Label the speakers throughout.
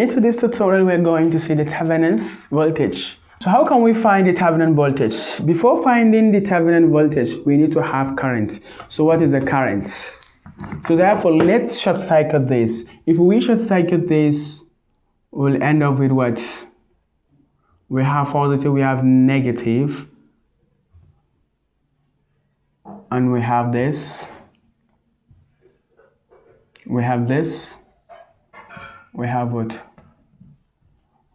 Speaker 1: Into this tutorial, we're going to see the Thevenin voltage. So how can we find the Thevenin voltage? Before finding the Thevenin voltage, we need to have current. So what is the current? So therefore, let's short circuit this. If we short circuit this, we'll end up with what? We have positive, we have negative, and we have this. We have this. We have what?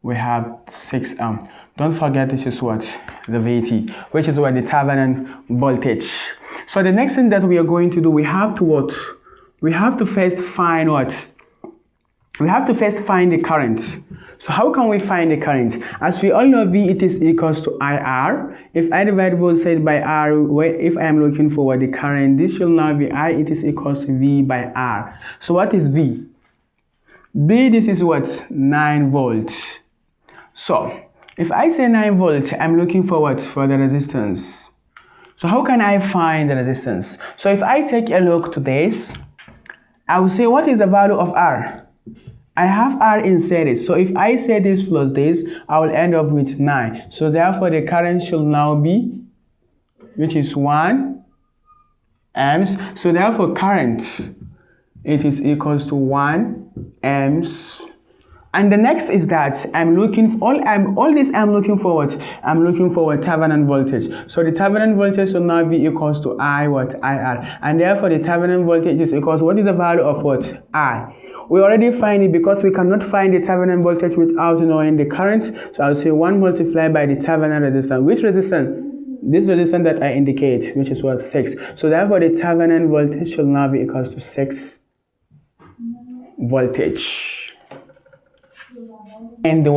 Speaker 1: We have 6 ohm. Don't forget this is what? The VT, which is what? The Thevenin voltage. So the next thing that we are going to do, we have to what? We have to first find what? We have to first find the current. So how can we find the current? As we all know, V it is equals to IR. If I divide voltage by R, if I am looking for what the current, this shall now be I, it is equals to V by R. So what is V? V, this is what? 9 volts. So if I say 9 volts, I'm looking for what? For the resistance. So how can I find the resistance? So if I take a look to this, I will say what is the value of R? I have R in series. So if I say this plus this, I will end up with 9. So therefore the current should now be, which is 1 amps. So therefore current, it is equals to 1 amps. And the next is that I'm looking for all this I'm looking for what? I'm looking for a Thevenin voltage. So the Thevenin voltage will now be equals to I what? IR. And therefore the Thevenin voltage is equals to what is the value of what? I. We already find it because we cannot find the Thevenin voltage without knowing the current. So I'll say 1 multiplied by the Thevenin resistance. Which resistance? This resistance that I indicate, which is what? 6. So therefore the Thevenin voltage shall now be equals to 6 voltage. And the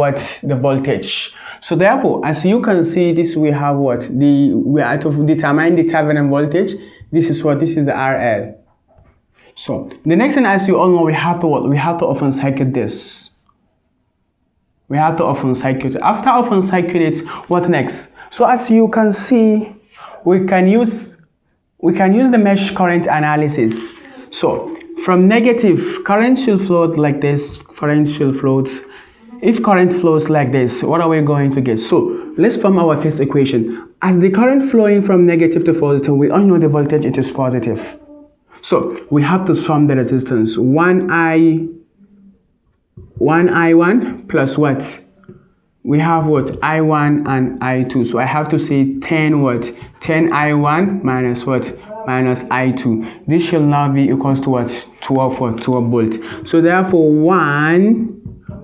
Speaker 1: voltage. So therefore, as you can see, this we have what? We are to determine the Thevenin voltage. This is what? This is the RL. So the next thing, as you all know, we have to what? We have to open circuit this. We have to open circuit. After open circuit it, what next? So as you can see, we can use the mesh current analysis. So from negative, current should flow like this. Current should flow. If current flows like this, what are we going to get? So let's form our first equation. As the current flowing from negative to positive, we all know the voltage it is positive. So we have to sum the resistance. 1I1 plus what? We have what? I1 and I2. So I have to say 10 what? 10I1 minus what? Minus I2. This shall now be equals to what? 12 what? 12 volt. So therefore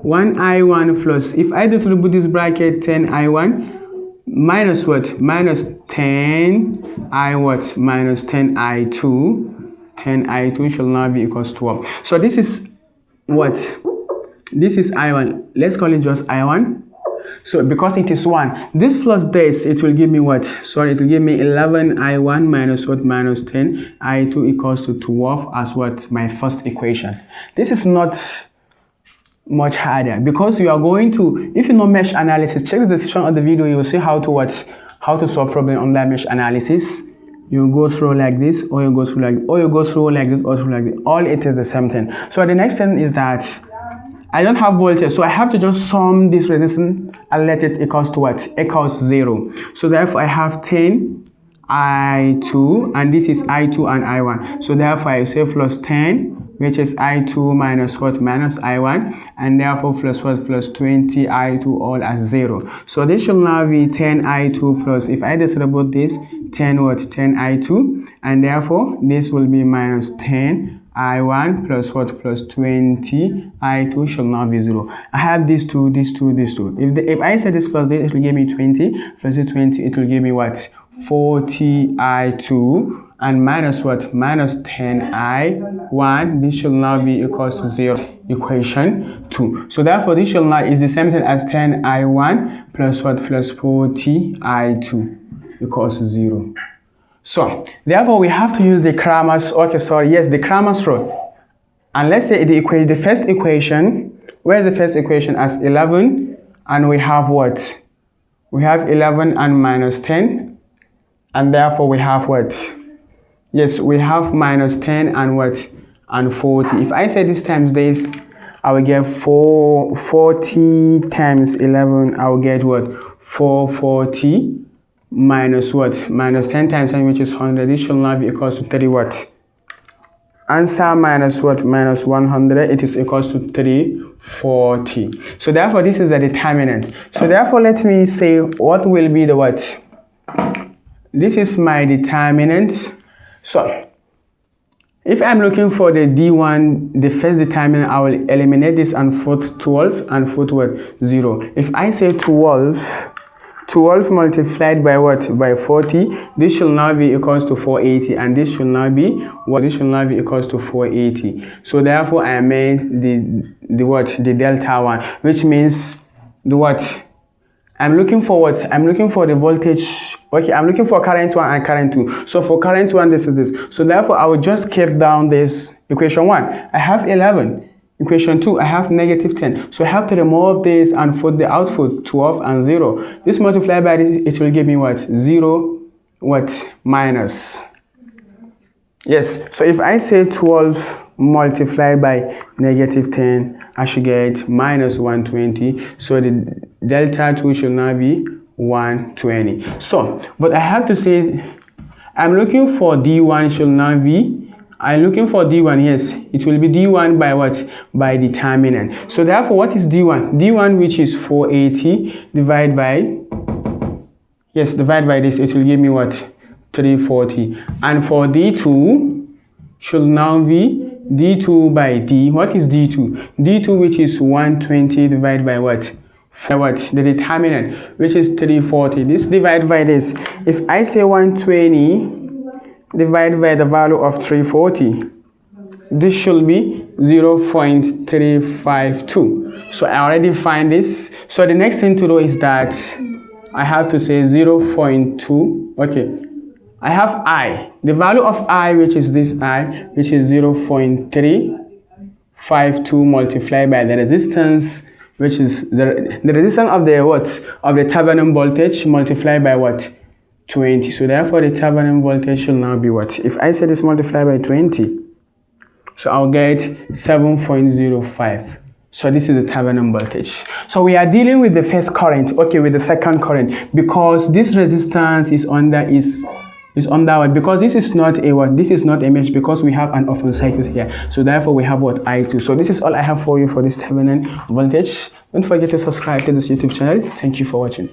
Speaker 1: 1I1 plus, if I distribute this bracket, 10I1 minus what? Minus 10I what? Minus 10I2. 10I2 shall now be equals to 12. So this is what? This is I1. Let's call it just I1. So because it is 1, this plus this, it will give me what? Sorry, it will give me 11I1 minus what? Minus 10I2 equals to 12 as what? My first equation. This is not much harder because you are going to, if you know mesh analysis, check the description of the video, you will see how to solve problem under mesh analysis. You go through like this, or you go through like, or you go through like this, or through like this. All it is the same thing. So the next thing is that I don't have voltage, so I have to just sum this resistance and let it equals to what? Equals 0. So therefore I have 10 I2, and this is I2 and I1. So therefore I say plus 10, which is I2 minus what? Minus I1, and therefore plus what? Plus 20 I2 all as 0. So this should now be 10 I2 plus, if I distribute this, 10 what? 10 I2, and therefore this will be minus 10 I1 plus what? Plus 20 I2 shall now be 0. I have these two, these two, these two. If I say this plus this, it will give me 20 plus this 20, it will give me what? 40 I2 and minus what? Minus 10 I1. This shall now be equals to 0. Equation 2. So therefore this shall now is the same thing as 10 I1 plus what? Plus 40 I2 equals to 0. So therefore we have to use the Cramer's, the Cramer's rule. And let's say the first equation, where is the first equation? As 11, and we have what? We have 11 and minus 10, and therefore we have what? Yes, we have minus 10 and what? And 40. If I say this times this, I will get 440 times 11. I will get what? 440 minus what? Minus 10 times 10, which is 100. This shall now be equals to 30 what? Answer minus what? Minus 100. It is equals to 340. So therefore, this is the determinant. So therefore, let me say what will be the what? This is my determinant. So if I'm looking for the D1, the first determinant, I will eliminate this and put 12 and put what? 0. If I say 12 multiplied by what? By 40, this should now be equals to 480, and this should now be what? This should now be equals to 480. So therefore, I made the what? The delta 1, which means the what? I'm looking for what? I'm looking for the voltage. Okay, I'm looking for current 1 and current 2. So for current 1, this is this. So therefore, I will just keep down this equation 1. I have 11. Equation 2, I have negative 10. So I have to remove this and put the output 12 and 0. This multiplied by this, it will give me what? 0, what? Minus. Yes, so if I say 12 multiplied by negative 10, I should get minus 120. So the delta 2 should now be 120. So, but I have to say, I'm looking for D1 should now be, I'm looking for D1, yes, it will be D1 by what? By determinant. So therefore, what is D1? D1, which is 480, divide by, yes, divide by this, it will give me what? 340. And for D2, should now be D2 by D. What is D2? D2, which is 120, divided by what? What? The determinant, which is 340. This divided by this. If I say 120 divided by the value of 340, this should be 0.352. So I already find this. So the next thing to do is that I have to say 0.2. Okay, I have I. The value of I, which is this I, which is 0.352 multiplied by the resistance, which is the resistance of the what? Of the Thevenin voltage multiplied by what? 20. So therefore, the Thevenin voltage should now be what? If I say this multiplied by 20, so I'll get 7.05. So this is the Thevenin voltage. So we are dealing with the first current, okay, with the second current, because this resistance is under what? Because this is not a what? This is not a mesh, because we have an open circuit here. So therefore, we have what? I2. So this is all I have for you for this Thevenin voltage. Don't forget to subscribe to this YouTube channel. Thank you for watching.